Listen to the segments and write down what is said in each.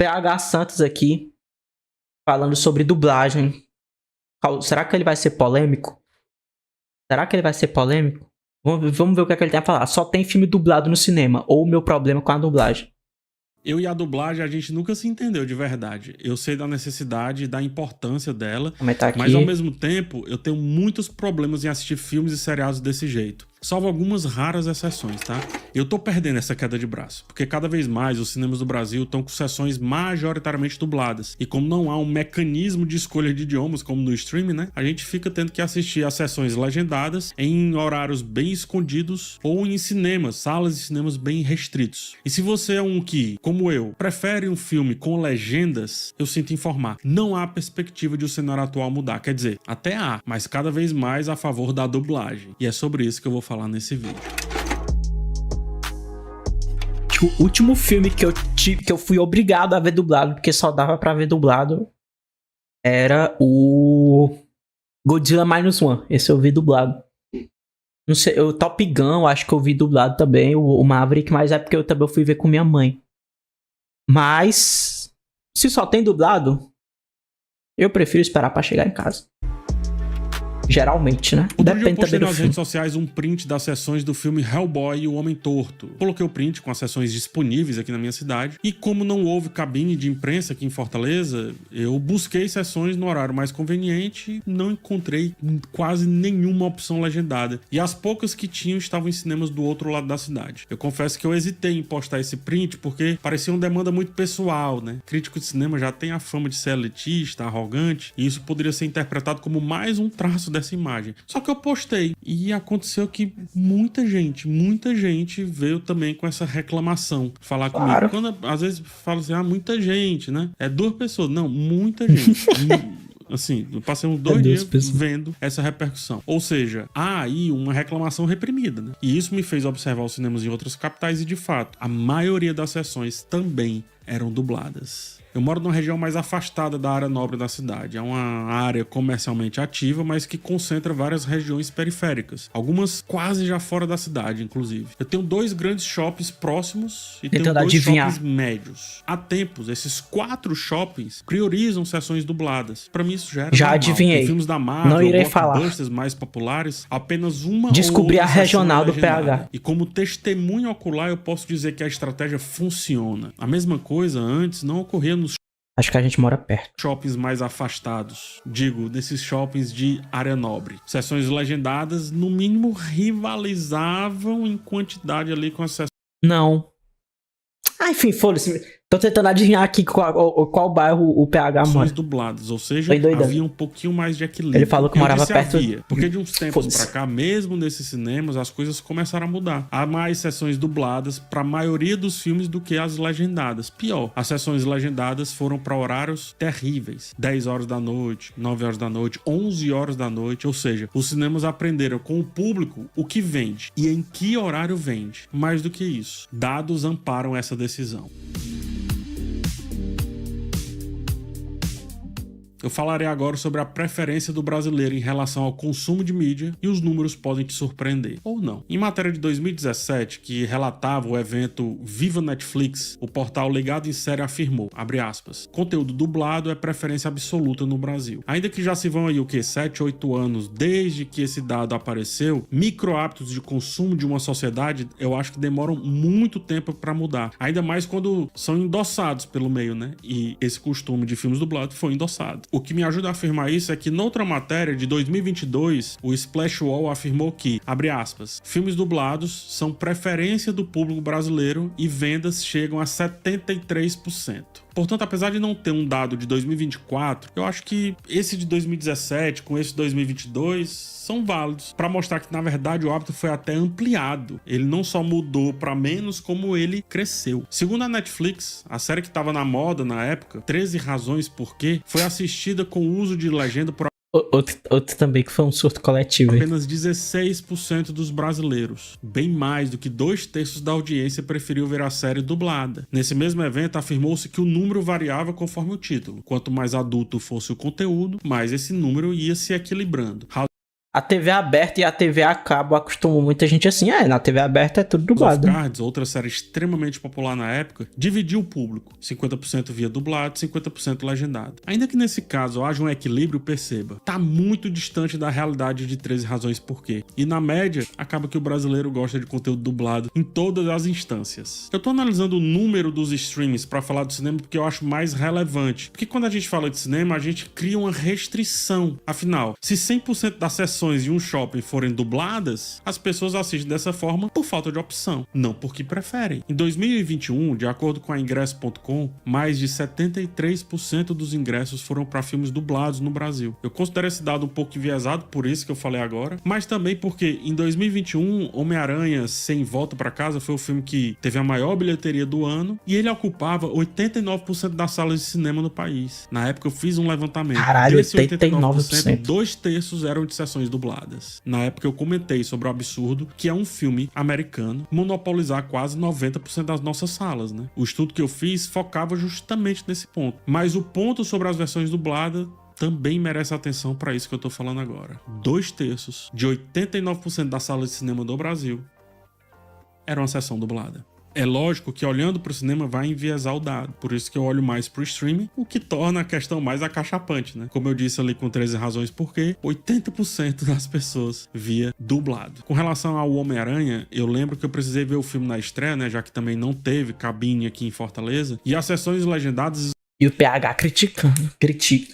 PH Santos aqui, falando sobre dublagem. Será que ele vai ser polêmico? Será que ele vai ser polêmico? Vamos ver o que é que ele tem a falar. Só tem filme dublado no cinema, ou o meu problema com a dublagem. Eu e a dublagem, a gente nunca se entendeu de verdade. Eu sei da necessidade e da importância dela, mas ao mesmo tempo, eu tenho muitos problemas em assistir filmes e seriados desse jeito. Salvo algumas raras exceções, tá? Eu tô perdendo essa queda de braço, porque cada vez mais os cinemas do Brasil estão com sessões majoritariamente dubladas. E como não há um mecanismo de escolha de idiomas, como no streaming, né? A gente fica tendo que assistir as sessões legendadas em horários bem escondidos ou em cinemas, salas de cinemas bem restritos. E se você é um que, como eu, prefere um filme com legendas, eu sinto informar. Não há perspectiva de o cenário atual mudar. Quer dizer, até há, mas cada vez mais a favor da dublagem. E é sobre isso que eu vou falar nesse vídeo. O último filme que eu fui obrigado a ver dublado, porque só dava pra ver dublado, era o Godzilla Minus One. Esse eu vi dublado. Não sei, o Top Gun, eu acho que eu vi dublado também, o Maverick, mas é porque eu também fui ver com minha mãe. Mas, se só tem dublado, eu prefiro esperar pra chegar em casa. Geralmente, né? Outro dia eu postei nas redes sociais um print das sessões do filme Hellboy e o Homem Torto. Coloquei o print com as sessões disponíveis aqui na minha cidade. E como não houve cabine de imprensa aqui em Fortaleza, eu busquei sessões no horário mais conveniente e não encontrei quase nenhuma opção legendada. E as poucas que tinham estavam em cinemas do outro lado da cidade. Eu confesso que eu hesitei em postar esse print porque parecia uma demanda muito pessoal, né? Crítico de cinema já tem a fama de ser elitista, arrogante, e isso poderia ser interpretado como mais um traço dessa imagem. Só que eu postei e aconteceu que muita gente veio também com essa reclamação falar comigo. Quando às vezes fala assim, muita gente, né? É 2 pessoas. Não, muita gente. Assim, eu passei uns 2 dias vendo essa repercussão. Ou seja, há aí uma reclamação reprimida, né? E isso me fez observar os cinemas em outras capitais e, de fato, a maioria das sessões também eram dubladas. Eu moro numa região mais afastada da área nobre da cidade. É uma área comercialmente ativa, mas que concentra várias regiões periféricas. Algumas quase já fora da cidade, inclusive. Eu tenho 2 grandes shoppings próximos e tenho 2 shoppings médios. Há tempos, esses 4 shoppings priorizam sessões dubladas. Pra mim isso já era normal. Adivinhei. Em filmes da Marvel, não irei falar. Mais populares, apenas uma descobri a regional do PH. E como testemunho ocular, eu posso dizer que a estratégia funciona. A mesma coisa antes não ocorria nos acho que a gente mora perto. Shoppings mais afastados. Digo, desses shoppings de área nobre. Sessões legendadas, no mínimo, rivalizavam em quantidade ali com as sessões. Não. Enfim, foda-se. Tô tentando adivinhar aqui qual bairro o PH mora. Dubladas, ou seja, havia um pouquinho mais de equilíbrio. Ele falou que morava perto. Porque de uns tempos pra cá, mesmo nesses cinemas, as coisas começaram a mudar. Há mais sessões dubladas pra maioria dos filmes do que as legendadas. Pior, as sessões legendadas foram pra horários terríveis. 10 horas da noite, 9 horas da noite, 11 horas da noite. Ou seja, os cinemas aprenderam com o público o que vende e em que horário vende. Mais do que isso, dados amparam essa decisão. Eu falarei agora sobre a preferência do brasileiro em relação ao consumo de mídia e os números podem te surpreender, ou não. Em matéria de 2017, que relatava o evento Viva Netflix, o portal Ligado em Série afirmou, abre aspas, conteúdo dublado é preferência absoluta no Brasil. Ainda que já se vão aí 7, 8 anos desde que esse dado apareceu, micro hábitos de consumo de uma sociedade eu acho que demoram muito tempo para mudar. Ainda mais quando são endossados pelo meio, né? E esse costume de filmes dublados foi endossado. O que me ajuda a afirmar isso é que noutra matéria de 2022, o Splash Wall afirmou que, abre aspas, filmes dublados são preferência do público brasileiro e vendas chegam a 73%. Portanto, apesar de não ter um dado de 2024, eu acho que esse de 2017 com esse de 2022 são válidos para mostrar que, na verdade, o hábito foi até ampliado. Ele não só mudou para menos, como ele cresceu. Segundo a Netflix, a série que estava na moda na época, 13 Razões Por Quê, foi assistida com o uso de legenda por Outro também que foi um surto coletivo. Apenas 16% dos brasileiros. Bem mais do que 2/3 da audiência preferiu ver a série dublada. Nesse mesmo evento, afirmou-se que o número variava conforme o título. Quanto mais adulto fosse o conteúdo, mais esse número ia se equilibrando. A TV aberta e a TV a cabo acostumam muita gente assim. Na TV aberta é tudo House dublado. of Cards, outra série extremamente popular na época, dividiu o público. 50% via dublado, 50% legendado. Ainda que nesse caso haja um equilíbrio, perceba, tá muito distante da realidade de 13 Razões Por Quê. E na média, acaba que o brasileiro gosta de conteúdo dublado em todas as instâncias. Eu tô analisando o número dos streams pra falar do cinema porque eu acho mais relevante. Porque quando a gente fala de cinema, a gente cria uma restrição. Afinal, se 100% das sessões de um shopping forem dubladas, as pessoas assistem dessa forma por falta de opção, não porque preferem. Em 2021, de acordo com a ingresso.com, mais de 73% dos ingressos foram para filmes dublados no Brasil. Eu considero esse dado um pouco enviesado, por isso que eu falei agora, mas também porque em 2021, Homem-Aranha Sem Volta para Casa foi o filme que teve a maior bilheteria do ano e ele ocupava 89% das salas de cinema no país. Na época eu fiz um levantamento. Caralho, Desse 89%. 2/3 eram de sessões dubladas. Na época eu comentei sobre o absurdo que é um filme americano monopolizar quase 90% das nossas salas, né? O estudo que eu fiz focava justamente nesse ponto. Mas o ponto sobre as versões dubladas também merece atenção para isso que eu tô falando agora. 2/3 de 89% das salas de cinema do Brasil era uma sessão dublada. É lógico que olhando para o cinema vai enviesar o dado, por isso que eu olho mais para o streaming, o que torna a questão mais acachapante, né? Como eu disse ali com 13 Razões Por Quê, 80% das pessoas via dublado. Com relação ao Homem-Aranha, eu lembro que eu precisei ver o filme na estreia, né? Já que também não teve cabine aqui em Fortaleza, e as sessões legendadas E o PH critica.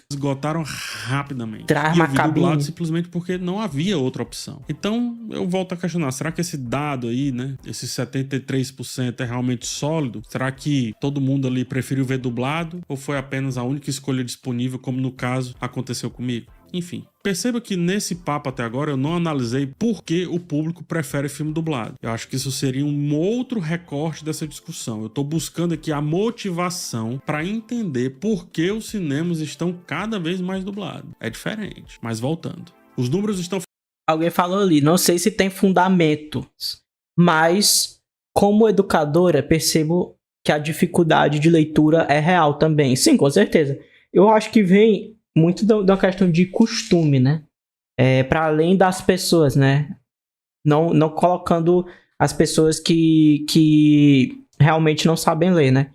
esgotaram rapidamente. Traz E eu uma vi cabine. dublado simplesmente porque não havia outra opção. Então, eu volto a questionar, será que esse dado aí, né, esse 73% é realmente sólido? Será que todo mundo ali preferiu ver dublado ou foi apenas a única escolha disponível, como no caso aconteceu comigo? Enfim, perceba que nesse papo até agora eu não analisei por que o público prefere filme dublado. Eu acho que isso seria um outro recorte dessa discussão. Eu tô buscando aqui a motivação para entender por que os cinemas estão cada vez mais dublados. É diferente, mas voltando. Os números estão... Alguém falou ali, não sei se tem fundamentos, mas como educadora percebo que a dificuldade de leitura é real também. Sim, com certeza. Eu acho que vem muito da questão de costume, né? Para além das pessoas, né? Não colocando as pessoas que realmente não sabem ler, né?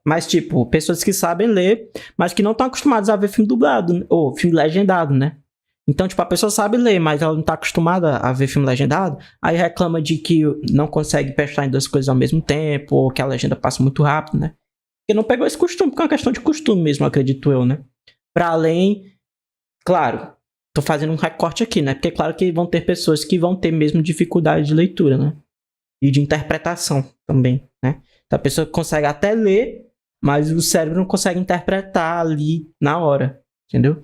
Mas, tipo, pessoas que sabem ler, mas que não estão acostumadas a ver filme dublado, ou filme legendado, né? Então, tipo, a pessoa sabe ler, mas ela não tá acostumada a ver filme legendado, aí reclama de que não consegue prestar em duas coisas ao mesmo tempo, ou que a legenda passa muito rápido, né? Porque não pegou esse costume, porque é uma questão de costume mesmo, acredito eu, né? Pra além, claro, tô fazendo um recorte aqui, né? Porque é claro que vão ter pessoas que vão ter mesmo dificuldade de leitura, né? E de interpretação também, né? Então a pessoa consegue até ler, mas o cérebro não consegue interpretar ali na hora, entendeu?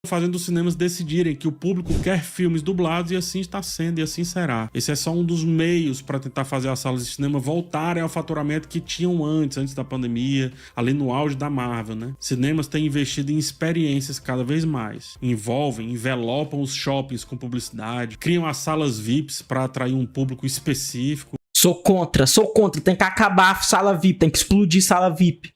fazendo os cinemas decidirem que o público quer filmes dublados, e assim está sendo, e assim será. Esse é só um dos meios para tentar fazer as salas de cinema voltarem ao faturamento que tinham antes da pandemia, ali no auge da Marvel, né? Cinemas têm investido em experiências cada vez mais. Envelopam os shoppings com publicidade, criam as salas VIPs para atrair um público específico. Sou contra, tem que acabar a sala VIP, tem que explodir sala VIP.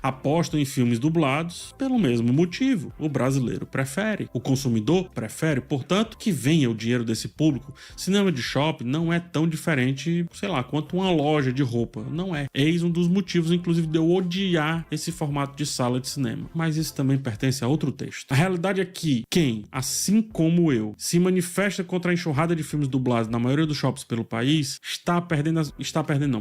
Apostam em filmes dublados pelo mesmo motivo. O brasileiro prefere, o consumidor prefere, portanto, que venha o dinheiro desse público. Cinema de shopping não é tão diferente, sei lá, quanto uma loja de roupa. Não é. Eis um dos motivos, inclusive, de eu odiar esse formato de sala de cinema. Mas isso também pertence a outro texto. A realidade é que quem, assim como eu, se manifesta contra a enxurrada de filmes dublados na maioria dos shoppings pelo país,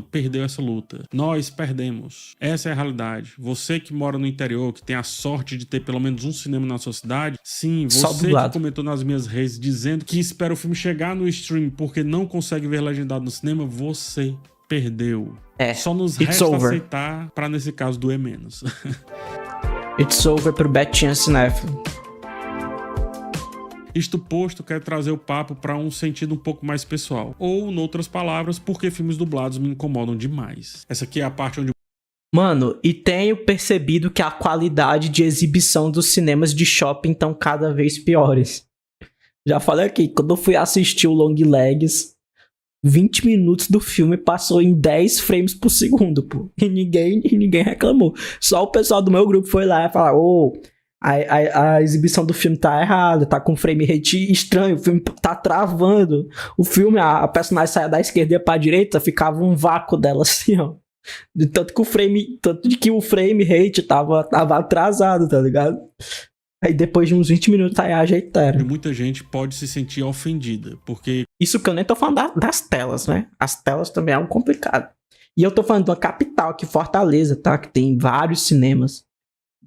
perdeu essa luta. Nós perdemos. Essa é a realidade. Você que mora no interior, que tem a sorte de ter pelo menos um cinema na sua cidade, sim, você que comentou nas minhas redes dizendo que espera o filme chegar no stream porque não consegue ver legendado no cinema, você perdeu. Só nos resta aceitar pra, nesse caso, doer menos. It's over pro Betinha Cinéfilo. Isto posto, quero trazer o papo para um sentido um pouco mais pessoal. Ou, noutras palavras, porque filmes dublados me incomodam demais. Essa aqui é a parte onde... Mano, e tenho percebido que a qualidade de exibição dos cinemas de shopping estão cada vez piores. Já falei aqui, quando eu fui assistir o Long Legs, 20 minutos do filme passou em 10 frames por segundo, pô. E ninguém reclamou. Só o pessoal do meu grupo foi lá e falou, a exibição do filme tá errada, tá com frame rate estranho, o filme tá travando. O filme, a personagem saia da esquerda pra direita, ficava um vácuo dela assim, ó. Tanto de que o frame rate tava atrasado, tá ligado? Aí depois de uns 20 minutos aí ajeitaram. E muita gente pode se sentir ofendida, porque... Isso que eu nem tô falando das telas, né? As telas também é algo complicado. E eu tô falando de uma capital aqui, Fortaleza, tá? Que tem vários cinemas.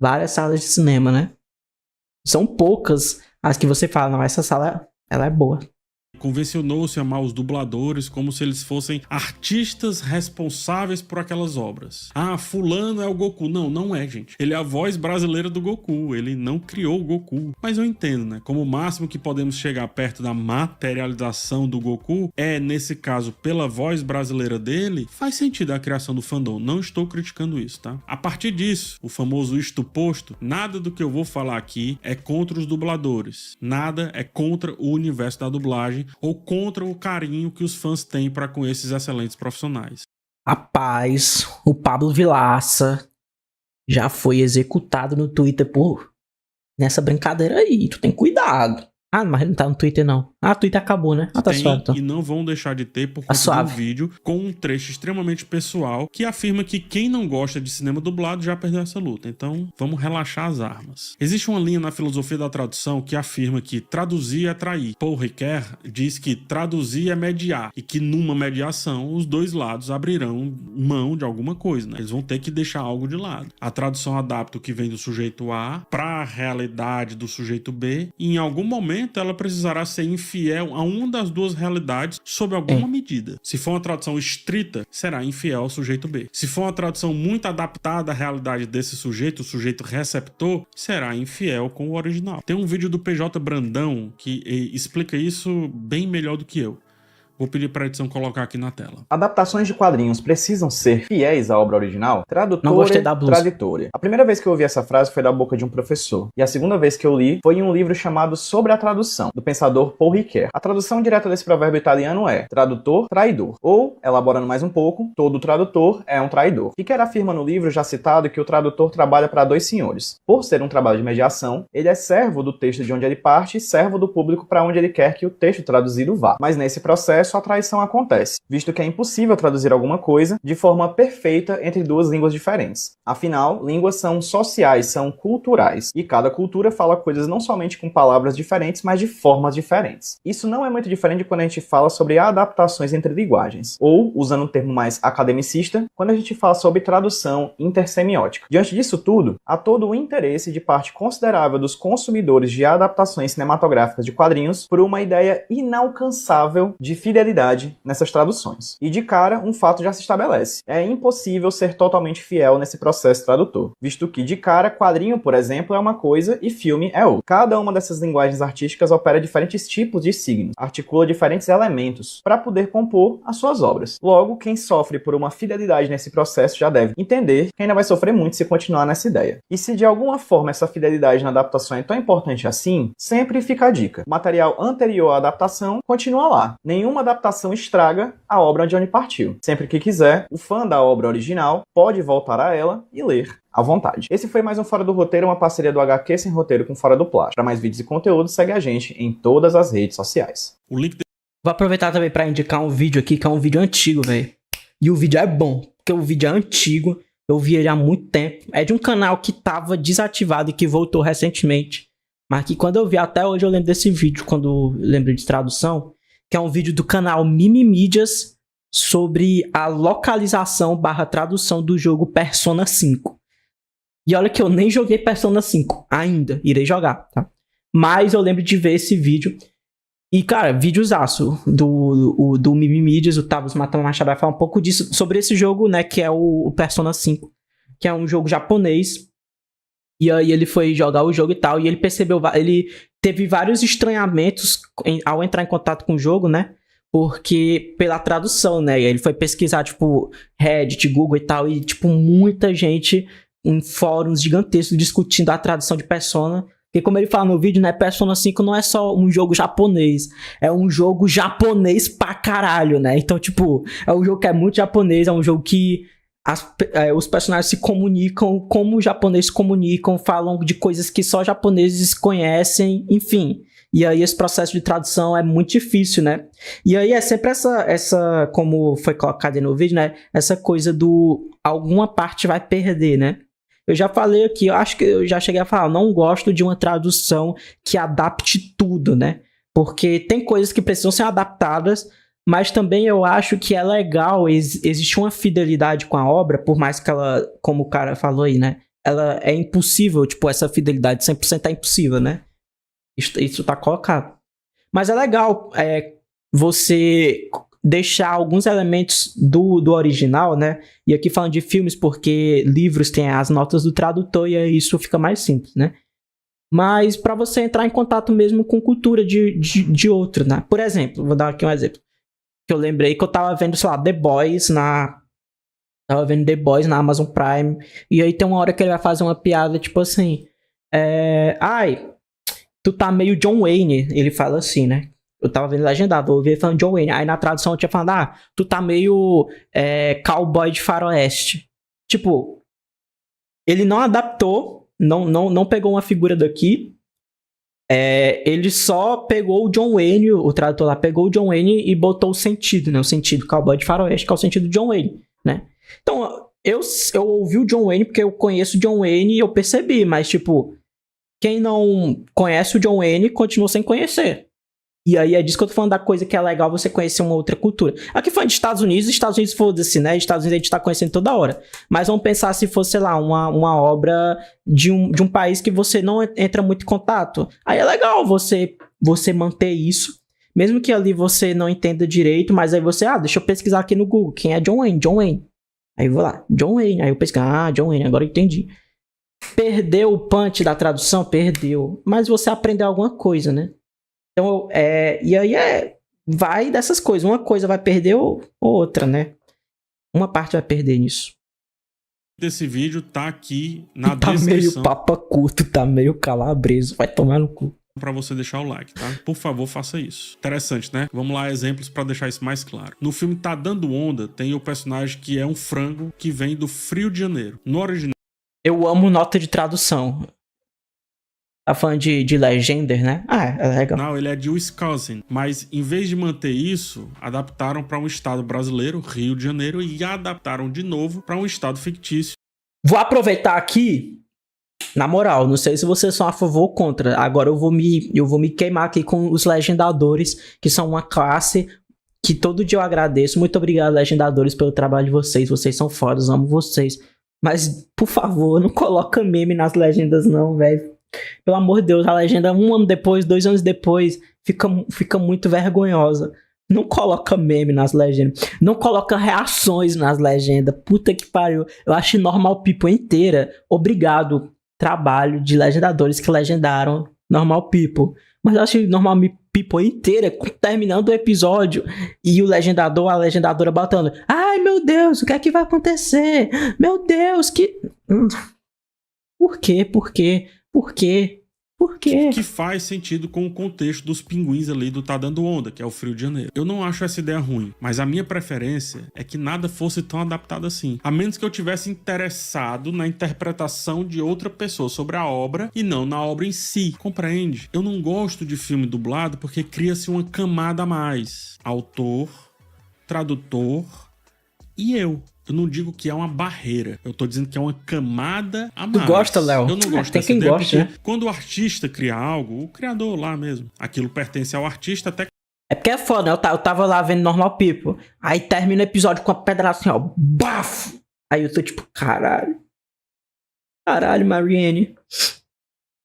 Várias salas de cinema, né? São poucas as que você fala, não, essa sala, ela é boa. Convencionou-se amar os dubladores como se eles fossem artistas responsáveis por aquelas obras. Ah, fulano é o Goku. Não, não é, gente. Ele é a voz brasileira do Goku. Ele não criou o Goku. Mas eu entendo, né? Como o máximo que podemos chegar perto da materialização do Goku é, nesse caso, pela voz brasileira dele, faz sentido a criação do fandom. Não estou criticando isso, tá? A partir disso, o famoso isto posto, nada do que eu vou falar aqui é contra os dubladores. Nada é contra o universo da dublagem ou contra o carinho que os fãs têm para com esses excelentes profissionais. Rapaz, o Pablo Vilaça já foi executado no Twitter por nessa brincadeira aí. Tu tem cuidado. Ah, mas não tá no Twitter, não. Ah, o Twitter acabou, né? Ah, tá suave, então. E não vão deixar de ter por conta de um vídeo com um trecho extremamente pessoal que afirma que quem não gosta de cinema dublado já perdeu essa luta. Então, vamos relaxar as armas. Existe uma linha na filosofia da tradução que afirma que traduzir é trair. Paul Ricoeur diz que traduzir é mediar e que numa mediação os dois lados abrirão mão de alguma coisa, né? Eles vão ter que deixar algo de lado. A tradução adapta o que vem do sujeito A para a realidade do sujeito B e em algum momento ela precisará ser infiel a uma das duas realidades sob alguma medida. Se for uma tradução estrita, será infiel ao sujeito B. Se for uma tradução muito adaptada à realidade desse sujeito, o sujeito receptor, será infiel com o original. Tem um vídeo do PJ Brandão que explica isso bem melhor do que eu. Vou pedir para a edição colocar aqui na tela. Adaptações de quadrinhos precisam ser fiéis à obra original? Tradutore, traditore. A primeira vez que eu ouvi essa frase foi da boca de um professor. E a segunda vez que eu li foi em um livro chamado Sobre a Tradução, do pensador Paul Ricoeur. A tradução direta desse provérbio italiano é tradutor, traidor. Ou, elaborando mais um pouco, todo tradutor é um traidor. Ricoeur afirma no livro já citado que o tradutor trabalha para dois senhores. Por ser um trabalho de mediação, ele é servo do texto de onde ele parte e servo do público para onde ele quer que o texto traduzido vá. Mas nesse processo, a traição acontece, visto que é impossível traduzir alguma coisa de forma perfeita entre duas línguas diferentes. Afinal, línguas são sociais, são culturais, e cada cultura fala coisas não somente com palavras diferentes, mas de formas diferentes. Isso não é muito diferente de quando a gente fala sobre adaptações entre linguagens, ou, usando um termo mais academicista, quando a gente fala sobre tradução intersemiótica. Diante disso tudo, há todo o interesse de parte considerável dos consumidores de adaptações cinematográficas de quadrinhos por uma ideia inalcançável de fidelidade nessas traduções. E de cara, um fato já se estabelece. É impossível ser totalmente fiel nesse processo tradutor, visto que de cara, quadrinho, por exemplo, é uma coisa e filme é outra. Cada uma dessas linguagens artísticas opera diferentes tipos de signos, articula diferentes elementos para poder compor as suas obras. Logo, quem sofre por uma fidelidade nesse processo já deve entender que ainda vai sofrer muito se continuar nessa ideia. E se de alguma forma essa fidelidade na adaptação é tão importante assim, sempre fica a dica. O material anterior à adaptação continua lá. Nenhuma adaptação estraga a obra de onde partiu. Sempre que quiser, o fã da obra original pode voltar a ela e ler à vontade. Esse foi mais um Fora do Roteiro, uma parceria do HQ Sem Roteiro com Fora do Plástico. Para mais vídeos e conteúdo, segue a gente em todas as redes sociais. Vou aproveitar também para indicar um vídeo aqui, que é um vídeo antigo, velho. E o vídeo é bom, porque o vídeo é antigo, eu vi ele há muito tempo. É de um canal que tava desativado e que voltou recentemente. Mas que quando eu vi, até hoje eu lembro desse vídeo, quando eu lembro de tradução, que é um vídeo do canal Mimimídias sobre a localização / tradução do jogo Persona 5. E olha que eu nem joguei Persona 5 ainda, irei jogar, tá? Mas eu lembro de ver esse vídeo. E, cara, videozaço do Mimimídias, o Tavos Matama Machado vai falar um pouco disso, sobre esse jogo, né, que é o Persona 5, que é um jogo japonês. E aí ele foi jogar o jogo e tal, e ele percebeu, ele teve vários estranhamentos ao entrar em contato com o jogo, né? Porque pela tradução, né? E aí ele foi pesquisar, tipo, Reddit, Google e tal, e, tipo, muita gente em fóruns gigantescos discutindo a tradução de Persona. Porque como ele fala no vídeo, né? Persona 5 não é só um jogo japonês, é um jogo japonês pra caralho, né? Então, tipo, é um jogo que é muito japonês, é um jogo que os personagens se comunicam como os japoneses se comunicam, falam de coisas que só japoneses conhecem, enfim. E aí esse processo de tradução é muito difícil, né? E aí é sempre essa como foi colocado aí no vídeo, né? Essa coisa do alguma parte vai perder, né? Eu já falei aqui, eu acho que eu já cheguei a falar, não gosto de uma tradução que adapte tudo, né? Porque tem coisas que precisam ser adaptadas, mas também eu acho que é legal, existe uma fidelidade com a obra, por mais que ela, como o cara falou aí, né? Ela é impossível, tipo, essa fidelidade 100% é impossível, né? Isso tá colocado. Mas é legal você deixar alguns elementos do original, né? E aqui falando de filmes, porque livros têm as notas do tradutor e aí isso fica mais simples, né? Mas para você entrar em contato mesmo com cultura de outro, né? Por exemplo, vou dar aqui um exemplo. Que eu lembrei que eu tava vendo, sei lá, The Boys na Amazon Prime. E aí tem uma hora que ele vai fazer uma piada, tipo assim... tu tá meio John Wayne. Ele fala assim, né? Eu tava vendo legendado, eu ouvi ele falando John Wayne. Aí na tradução eu tinha falado, tu tá meio cowboy de faroeste. Tipo, ele não adaptou, não pegou uma figura daqui. Ele só pegou o John Wayne, o tradutor lá pegou o John Wayne e botou o sentido, né? O sentido cowboy de faroeste, que é o sentido do John Wayne, né? Então, eu ouvi o John Wayne porque eu conheço o John Wayne e eu percebi, mas tipo, quem não conhece o John Wayne continua sem conhecer. E aí é disso que eu tô falando, da coisa que é legal você conhecer uma outra cultura. Aqui falando de Estados Unidos foda-se, né? Estados Unidos a gente tá conhecendo toda hora. Mas vamos pensar se fosse, sei lá, uma obra de um país que você não entra muito em contato. Aí é legal você manter isso. Mesmo que ali você não entenda direito, mas aí você, deixa eu pesquisar aqui no Google. Quem é John Wayne? John Wayne. Aí eu vou lá, John Wayne. Aí eu pesquiso, John Wayne, agora eu entendi. Perdeu o punch da tradução? Perdeu. Mas você aprendeu alguma coisa, né? Então, e aí vai dessas coisas. Uma coisa vai perder ou outra, né? Uma parte vai perder nisso. Desse vídeo tá aqui na descrição. Tá meio papa curto, tá meio calabreso. Vai tomar no cu. Pra você deixar o like, tá? Por favor, faça isso. Interessante, né? Vamos lá, exemplos pra deixar isso mais claro. No filme Tá Dando Onda, tem o personagem que é um frango que vem do Rio de Janeiro. No original... Eu amo nota de tradução. Tá falando de Legender, né? É legal. Não, ele é de Wisconsin. Mas, em vez de manter isso, adaptaram para um estado brasileiro, Rio de Janeiro, e adaptaram de novo para um estado fictício. Vou aproveitar aqui, na moral, não sei se vocês são a favor ou contra. Agora eu vou me queimar aqui com os legendadores, que são uma classe que todo dia eu agradeço. Muito obrigado, legendadores, pelo trabalho de vocês. Vocês são fodas, amo vocês. Mas, por favor, não coloca meme nas legendas não, velho. Pelo amor de Deus, a legenda 1 ano depois, 2 anos depois, fica muito vergonhosa. Não coloca meme nas legendas. Não coloca reações nas legendas. Puta que pariu. Eu acho Normal People inteira. Obrigado, trabalho de legendadores que legendaram Normal People. Mas eu acho Normal People inteira, terminando o episódio, e o legendador, a legendadora botando: ai meu Deus, o que é que vai acontecer? Meu Deus, que... Por quê? Por quê? Por quê? Por quê? Que faz sentido com o contexto dos pinguins ali do Tá Dando Onda, que é o Rio de Janeiro. Eu não acho essa ideia ruim, mas a minha preferência é que nada fosse tão adaptado assim. A menos que eu tivesse interessado na interpretação de outra pessoa sobre a obra e não na obra em si. Compreende? Eu não gosto de filme dublado porque cria-se uma camada a mais. Autor, tradutor e eu. Eu não digo que é uma barreira. Eu tô dizendo que é uma camada a mais. Tu gosta, Léo? Eu não gosto tem dessa quem ideia gosta, né? quando o artista cria algo, o criador lá mesmo, aquilo pertence ao artista até... É porque é foda, né? Eu tava lá vendo Normal People. Aí termina o episódio com a pedra assim, ó. Bafo! Aí eu tô tipo, caralho. Caralho, Marianne.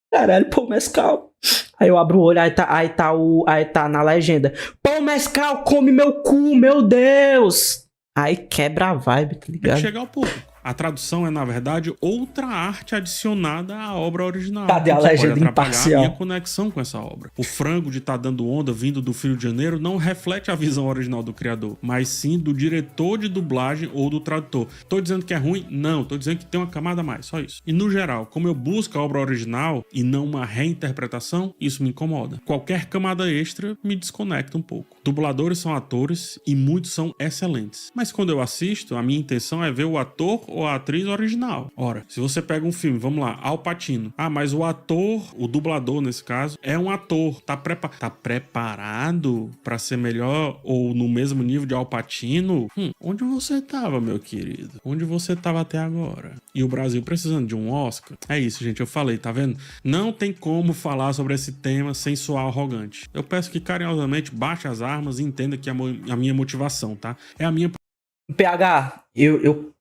Caralho, Paul Mescal. Aí eu abro o olho, aí tá na legenda: Paul Mescal, come meu cu, meu Deus! Aí quebra a vibe, tá ligado? Tem que chegar ao público. A tradução é, na verdade, outra arte adicionada à obra original. Cadê a legenda pode atrapalhar imparcial? a minha conexão com essa obra. O frango de Tá Dando Onda vindo do Rio de Janeiro não reflete a visão original do criador, mas sim do diretor de dublagem ou do tradutor. Tô dizendo que é ruim? Não. Tô dizendo que tem uma camada a mais, só isso. E no geral, como eu busco a obra original e não uma reinterpretação, isso me incomoda. Qualquer camada extra me desconecta um pouco. Dubladores são atores e muitos são excelentes. Mas quando eu assisto, a minha intenção é ver o ator ou a atriz original. Ora, se você pega um filme, vamos lá, Al Pacino. Ah, mas o ator, o dublador nesse caso, é um ator. Tá preparado pra ser melhor ou no mesmo nível de Al Pacino? Onde você tava, meu querido? Onde você tava até agora? E o Brasil precisando de um Oscar? É isso, gente, eu falei, tá vendo? Não tem como falar sobre esse tema sem soar arrogante. Eu peço que carinhosamente baixe as armas e entenda que é a minha motivação, tá? É a minha... PH, eu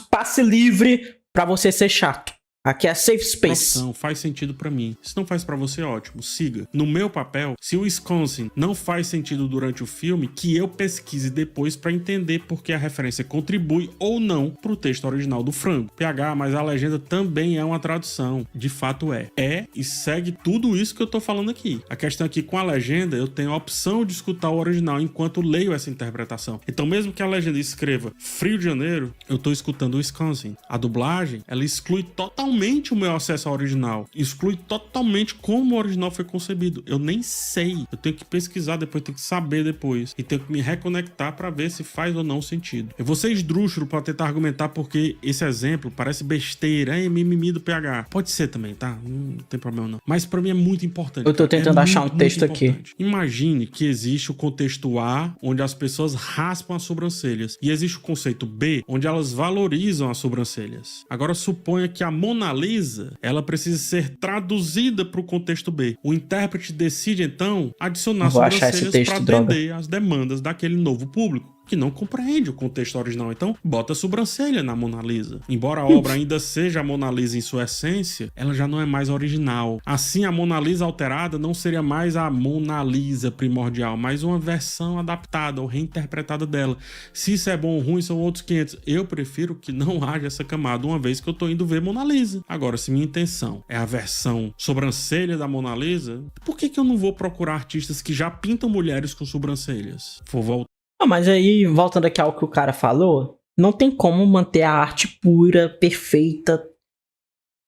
passe livre pra você ser chato. Aqui é safe space. Não faz sentido pra mim. Se não faz pra você, ótimo, siga. No meu papel, se o Wisconsin não faz sentido durante o filme, que eu pesquise depois pra entender por que a referência contribui ou não pro texto original do frango. PH, mas a legenda também é uma tradução. De fato é. É e segue tudo isso que eu tô falando aqui. A questão é que com a legenda eu tenho a opção de escutar o original enquanto leio essa interpretação. Então mesmo que a legenda escreva Rio de Janeiro, eu tô escutando o Wisconsin. A dublagem, ela exclui totalmente o meu acesso ao original, exclui totalmente como o original foi concebido. Eu nem sei, eu tenho que pesquisar depois, tenho que saber depois e tenho que me reconectar para ver se faz ou não sentido. Eu vou ser esdrúxulo para tentar argumentar porque esse exemplo parece besteira, é mimimi do PH. Pode ser também, tá? Não tem problema não. Mas para mim é muito importante. Eu tô tentando achar um texto aqui. Imagine que existe o contexto A, onde as pessoas raspam as sobrancelhas, e existe o conceito B, onde elas valorizam as sobrancelhas. Agora suponha que a Mona Lisa, ela precisa ser traduzida para o contexto B. O intérprete decide, então, adicionar sobrancelhas para atender às demandas daquele novo público, que não compreende o contexto original. Então, bota a sobrancelha na Mona Lisa. Embora a obra ainda seja a Mona Lisa em sua essência, ela já não é mais original. Assim, a Mona Lisa alterada não seria mais a Mona Lisa primordial, mas uma versão adaptada ou reinterpretada dela. Se isso é bom ou ruim, são outros 500. Eu prefiro que não haja essa camada, uma vez que eu tô indo ver Mona Lisa. Agora, se minha intenção é a versão sobrancelha da Mona Lisa, por que eu não vou procurar artistas que já pintam mulheres com sobrancelhas? Vou voltar. Mas aí, voltando aqui ao que o cara falou, não tem como manter a arte pura, perfeita.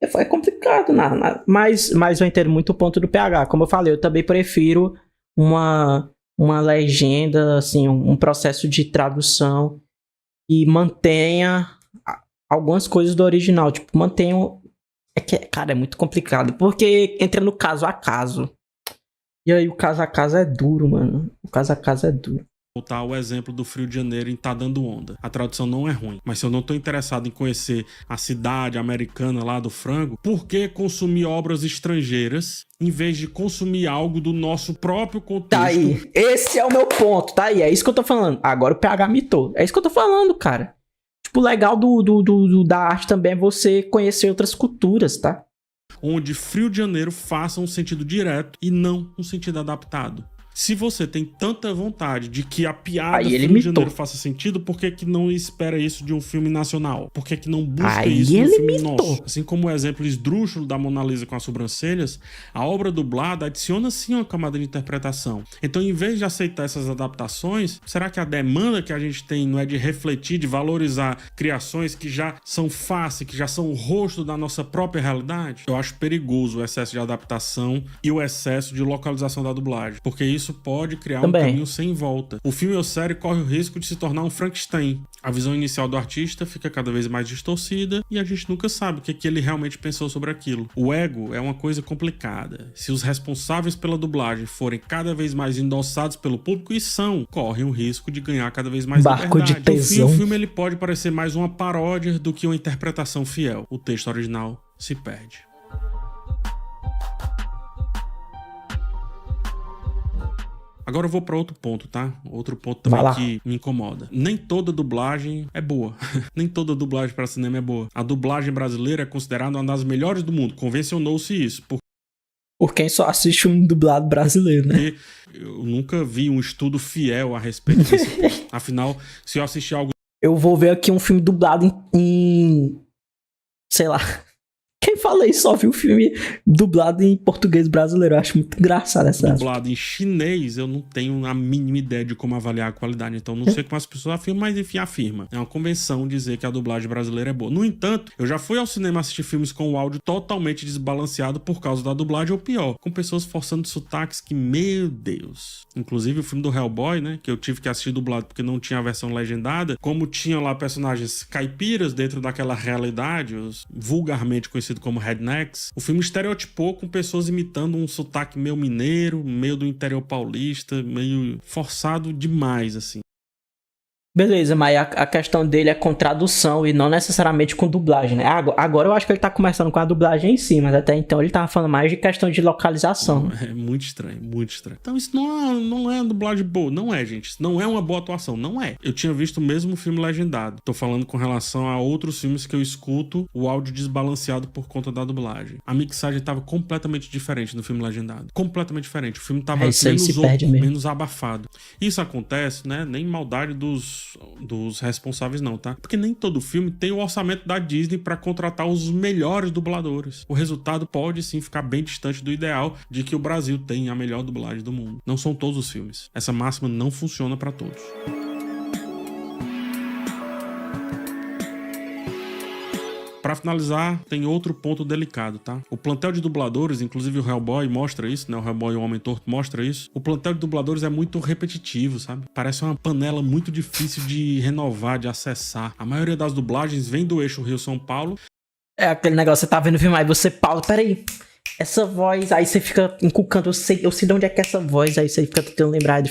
É complicado, mas eu entendo muito o ponto do PH. Como eu falei, eu também prefiro uma legenda, assim, um processo de tradução que mantenha algumas coisas do original. Tipo, mantenha... Cara, é muito complicado, porque entra no caso a caso. E aí o caso a caso é duro, mano. O caso a caso é duro. Voltar o exemplo do Rio de Janeiro em Tá Dando Onda. A tradução não é ruim, mas se eu não tô interessado em conhecer a cidade americana lá do frango, por que consumir obras estrangeiras em vez de consumir algo do nosso próprio contexto? Tá aí, esse é o meu ponto, tá aí, é isso que eu tô falando. Agora o PH mitou, é isso que eu tô falando, cara. Tipo, o legal da arte também é você conhecer outras culturas, tá? Onde Rio de Janeiro faça um sentido direto e não um sentido adaptado. Se você tem tanta vontade de que a piada Rio de Janeiro faça sentido, por que não espera isso de um filme nacional? Por que não busca isso de um filme nosso? Assim como o exemplo esdrúxulo da Mona Lisa com as sobrancelhas, a obra dublada adiciona sim uma camada de interpretação. Então, em vez de aceitar essas adaptações, será que a demanda que a gente tem não é de refletir, de valorizar criações que já são face, que já são o rosto da nossa própria realidade? Eu acho perigoso o excesso de adaptação e o excesso de localização da dublagem, porque isso pode criar um caminho sem volta. O filme ou série corre o risco de se tornar um Frankenstein. A visão inicial do artista fica cada vez mais distorcida e a gente nunca sabe o que ele realmente pensou sobre aquilo. O ego é uma coisa complicada. Se os responsáveis pela dublagem forem cada vez mais endossados pelo público, e correm o risco de ganhar cada vez mais barco liberdade. De tesão. O filme ele pode parecer mais uma paródia do que uma interpretação fiel. O texto original se perde. Agora eu vou pra outro ponto, tá? Outro ponto também que me incomoda. Nem toda dublagem é boa. Nem toda dublagem para cinema é boa. A dublagem brasileira é considerada uma das melhores do mundo. Convencionou-se isso. Por quem só assiste um dublado brasileiro, né? Eu nunca vi um estudo fiel a respeito desse ponto. Afinal, se eu assistir algo... Eu vou ver aqui um filme dublado em sei lá. Quem fala isso só viu o filme dublado em português brasileiro. Eu acho muito engraçado essa. Dublado em chinês, eu não tenho a mínima ideia de como avaliar a qualidade. Então, não sei como as pessoas afirmam, mas enfim, afirma. É uma convenção dizer que a dublagem brasileira é boa. No entanto, eu já fui ao cinema assistir filmes com o áudio totalmente desbalanceado por causa da dublagem, ou pior, com pessoas forçando sotaques que, meu Deus. Inclusive, o filme do Hellboy, né, que eu tive que assistir dublado porque não tinha a versão legendada, como tinham lá personagens caipiras dentro daquela realidade, os vulgarmente conhecidos como rednecks, o filme estereotipou com pessoas imitando um sotaque meio mineiro, meio do interior paulista, meio forçado demais, assim. Beleza, mas a questão dele é com tradução e não necessariamente com dublagem, né? Agora eu acho que ele tá começando com a dublagem em si, mas até então ele tava falando mais de questão de localização. É muito estranho, muito estranho. Então isso não é uma dublagem boa, não é, gente. Isso não é uma boa atuação, não é. Eu tinha visto o mesmo filme legendado. Tô falando com relação a outros filmes que eu escuto o áudio desbalanceado por conta da dublagem. A mixagem tava completamente diferente no filme legendado. Completamente diferente. O filme tava menos abafado. Isso acontece, né? Nem maldade dos responsáveis não, tá? Porque nem todo filme tem o orçamento da Disney pra contratar os melhores dubladores. O resultado pode sim ficar bem distante do ideal de que o Brasil tem a melhor dublagem do mundo. Não são todos os filmes. Essa máxima não funciona pra todos. Pra finalizar, tem outro ponto delicado, tá? O plantel de dubladores, inclusive o Hellboy mostra isso, né? O Hellboy e o Homem Torto mostra isso. O plantel de dubladores é muito repetitivo, sabe? Parece uma panela muito difícil de renovar, de acessar. A maioria das dublagens vem do eixo Rio-São Paulo. É aquele negócio, você tá vendo o filme, aí você pausa, peraí, essa voz, aí você fica encucando, eu sei de onde é que é essa voz, aí você fica tentando lembrar,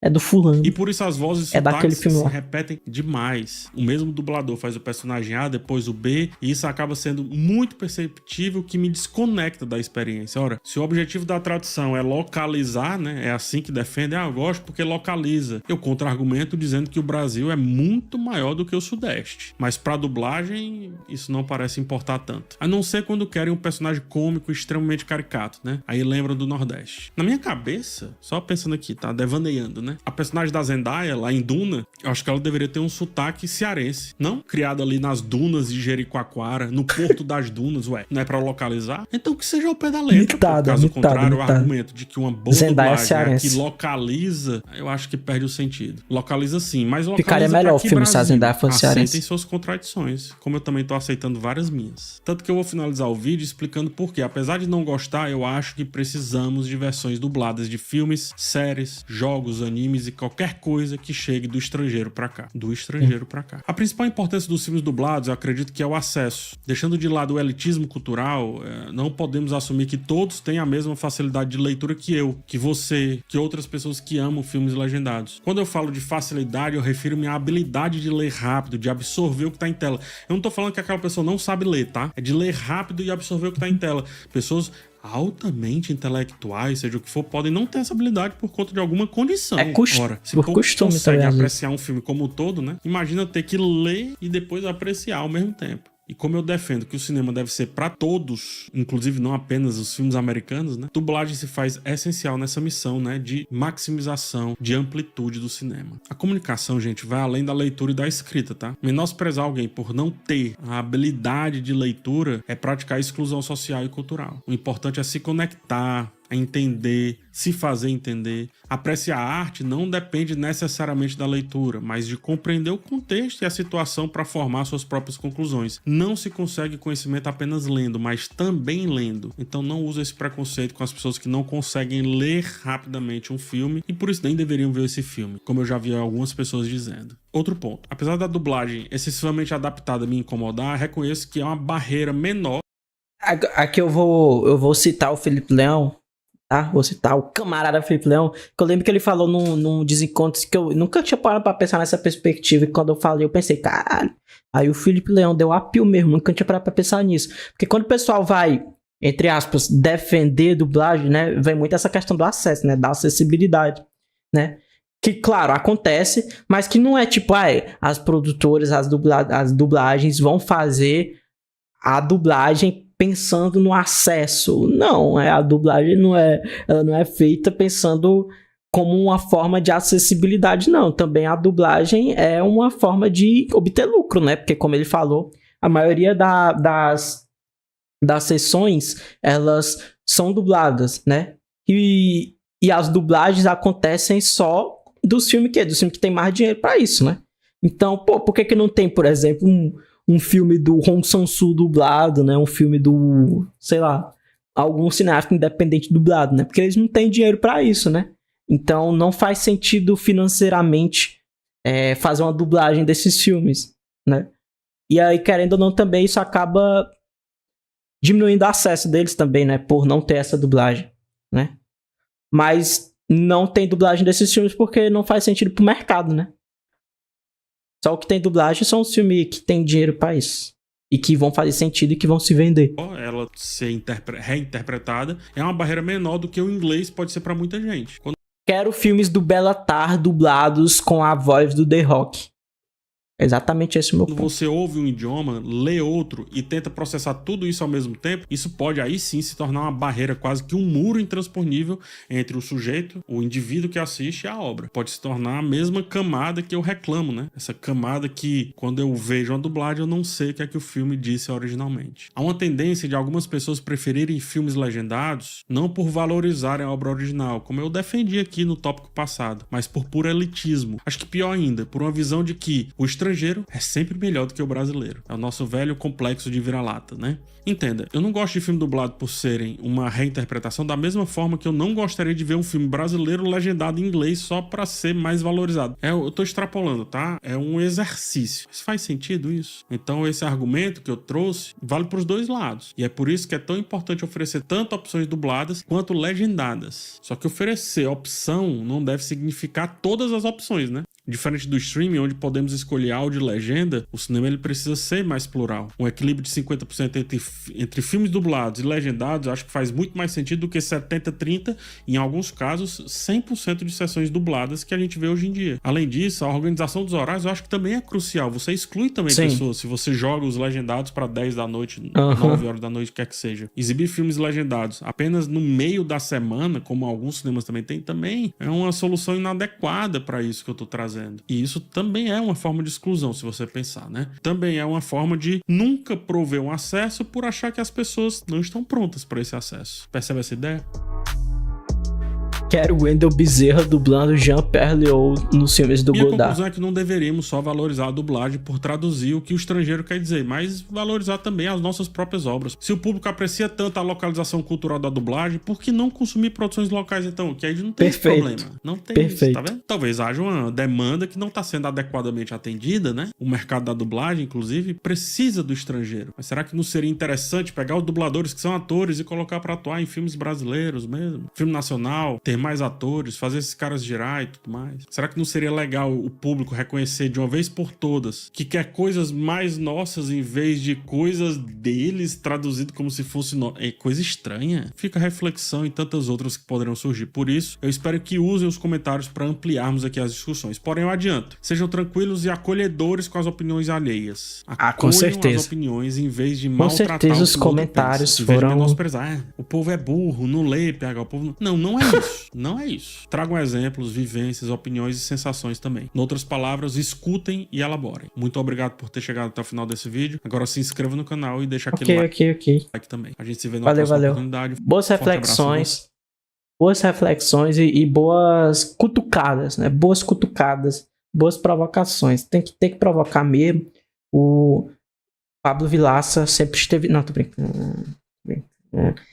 é do fulano. E por isso as vozes daquele filme se repetem demais. O mesmo dublador faz o personagem A, depois o B, e isso acaba sendo muito perceptível, que me desconecta da experiência. Ora, se o objetivo da tradução é localizar, né, é assim que defende, eu gosto porque localiza. Eu contra-argumento dizendo que o Brasil é muito maior do que o Sudeste. Mas pra dublagem, isso não parece importar tanto. A não ser quando querem um personagem cômico extremamente caricato, né? Aí lembram do Nordeste. Na minha cabeça, só pensando aqui, tá? Devaneando, né? A personagem da Zendaya, lá em Duna, eu acho que ela deveria ter um sotaque cearense. Não criada ali nas dunas de Jericoacoara, no Porto das Dunas, não é pra localizar? Então que seja ao pé da letra. Caso contrário, o argumento de que uma boa Zendaya dublagem que localiza, eu acho que perde o sentido. Localiza sim, mas localiza ficaria melhor o filme se a Zendaya fosse cearense. Aceitem suas contradições, como eu também tô aceitando várias minhas. Tanto que eu vou finalizar o vídeo explicando por quê. Apesar de não gostar, eu acho que precisamos de versões dubladas de filmes, séries, jogos, animes e qualquer coisa que chegue do estrangeiro pra cá. A principal importância dos filmes dublados, eu acredito que é o acesso. Deixando de lado o elitismo cultural, não podemos assumir que todos têm a mesma facilidade de leitura que eu, que você, que outras pessoas que amam filmes legendados. Quando eu falo de facilidade, eu refiro-me à habilidade de ler rápido, de absorver o que tá em tela. Eu não tô falando que aquela pessoa não sabe ler, tá? É de ler rápido e absorver o que tá em tela. Pessoas altamente intelectuais, seja o que for, podem não ter essa habilidade por conta de alguma condição. Ora, se por costume consegue apreciar um filme como um todo, né? Imagina ter que ler e depois apreciar ao mesmo tempo. E como eu defendo que o cinema deve ser pra todos, inclusive não apenas os filmes americanos, né? Dublagem se faz essencial nessa missão, né? De maximização, de amplitude do cinema. A comunicação, gente, vai além da leitura e da escrita, tá? Menosprezar alguém por não ter a habilidade de leitura é praticar exclusão social e cultural. O importante é se conectar, a entender, se fazer entender. Apreciar a arte não depende necessariamente da leitura, mas de compreender o contexto e a situação para formar suas próprias conclusões. Não se consegue conhecimento apenas lendo, mas também lendo. Então não use esse preconceito com as pessoas que não conseguem ler rapidamente um filme e por isso nem deveriam ver esse filme, como eu já vi algumas pessoas dizendo. Outro ponto. Apesar da dublagem excessivamente adaptada me incomodar, reconheço que é uma barreira menor. Aqui eu vou citar o Felipe Leão. Tá? Vou citar o camarada Felipe Leão, que eu lembro que ele falou num desencontro que eu nunca tinha parado pra pensar nessa perspectiva, e quando eu falei, eu pensei, caralho, aí o Felipe Leão deu apio mesmo, nunca tinha parado pra pensar nisso. Porque quando o pessoal vai, entre aspas, defender dublagem, né, vem muito essa questão do acesso, né, da acessibilidade, né, que, claro, acontece, mas que não é tipo, as produtoras, as dublagens vão fazer a dublagem pensando no acesso. Não, a dublagem ela não é feita pensando como uma forma de acessibilidade, não. Também a dublagem é uma forma de obter lucro, né? Porque, como ele falou, A maioria das sessões, elas são dubladas, né? E as dublagens acontecem só dos filmes que tem mais dinheiro pra isso, né? Então, por que não tem, por exemplo, um filme do Hong Sang-soo dublado, né? Um filme do, sei lá, algum cineasta independente dublado, né? Porque eles não têm dinheiro pra isso, né? Então, não faz sentido financeiramente fazer uma dublagem desses filmes, né? E aí, querendo ou não, também isso acaba diminuindo o acesso deles também, né? Por não ter essa dublagem, né? Mas não tem dublagem desses filmes porque não faz sentido pro mercado, né? Só o que tem dublagem são os filmes que tem dinheiro pra isso. E que vão fazer sentido e que vão se vender. Ela ser reinterpretada é uma barreira menor do que o inglês pode ser pra muita gente. Quero filmes do Bellatar dublados com a voz do The Rock. Exatamente esse o meu ponto. Quando você ouve um idioma, lê outro e tenta processar tudo isso ao mesmo tempo, isso pode aí sim se tornar uma barreira, quase que um muro intransponível entre o sujeito, o indivíduo que assiste e a obra. Pode se tornar a mesma camada que eu reclamo, né? Essa camada que, quando eu vejo uma dublagem, eu não sei o que é que o filme disse originalmente. Há uma tendência de algumas pessoas preferirem filmes legendados, não por valorizarem a obra original, como eu defendi aqui no tópico passado, mas por puro elitismo. Acho que pior ainda, por uma visão de que o estrangeiro é sempre melhor do que o brasileiro. É o nosso velho complexo de vira-lata, né? Entenda, eu não gosto de filme dublado por serem uma reinterpretação, da mesma forma que eu não gostaria de ver um filme brasileiro legendado em inglês só pra ser mais valorizado. Eu tô extrapolando, tá? É um exercício. Mas faz sentido isso? Então esse argumento que eu trouxe vale pros dois lados. E é por isso que é tão importante oferecer tanto opções dubladas quanto legendadas. Só que oferecer opção não deve significar todas as opções, né? Diferente do streaming, onde podemos escolher áudio e legenda, o cinema ele precisa ser mais plural. Um equilíbrio de 50% entre filmes dublados e legendados acho que faz muito mais sentido do que 70-30, em alguns casos 100% de sessões dubladas que a gente vê hoje em dia. Além disso, a organização dos horários eu acho que também é crucial. Você exclui também pessoas, se você joga os legendados para 10 da noite, 9 horas da noite, quer que seja. Exibir filmes legendados apenas no meio da semana, como alguns cinemas também têm, também é uma solução inadequada para isso que eu tô trazendo. E isso também é uma forma de exclusão, se você pensar, né? Também é uma forma de nunca prover um acesso por achar que as pessoas não estão prontas para esse acesso. Percebe essa ideia? Quero o Wendell Bezerra dublando Jean-Pierre Léaud nos filmes do Godard. Minha conclusão é que não deveríamos só valorizar a dublagem por traduzir o que o estrangeiro quer dizer, mas valorizar também as nossas próprias obras. Se o público aprecia tanto a localização cultural da dublagem, por que não consumir produções locais então? Que aí não tem esse problema. Não tem isso, tá vendo? Talvez haja uma demanda que não está sendo adequadamente atendida, né? O mercado da dublagem, inclusive, precisa do estrangeiro. Mas será que não seria interessante pegar os dubladores que são atores e colocar para atuar em filmes brasileiros mesmo? Filme nacional, ter mais atores, fazer esses caras girar e tudo mais. Será que não seria legal o público reconhecer de uma vez por todas que quer coisas mais nossas em vez de coisas deles traduzido como se fosse coisa estranha? Fica a reflexão e tantas outras que poderão surgir. Por isso, eu espero que usem os comentários para ampliarmos aqui as discussões. Porém, eu adianto, sejam tranquilos e acolhedores com as opiniões alheias. Com certeza. As opiniões em vez de maltratar com certeza os comentários foram... menosprezar. O povo é burro, não lê, PH, o povo não é isso. Não é isso. Tragam exemplos, vivências, opiniões e sensações também. Em outras palavras, escutem e elaborem. Muito obrigado por ter chegado até o final desse vídeo. Agora se inscreva no canal e deixa aquele like também. A gente se vê na próxima oportunidade. Boas reflexões. Boas reflexões e boas cutucadas, né? Boas cutucadas, boas provocações. Tem que provocar mesmo. O Pablo Vilaça sempre esteve... Não, tô brincando.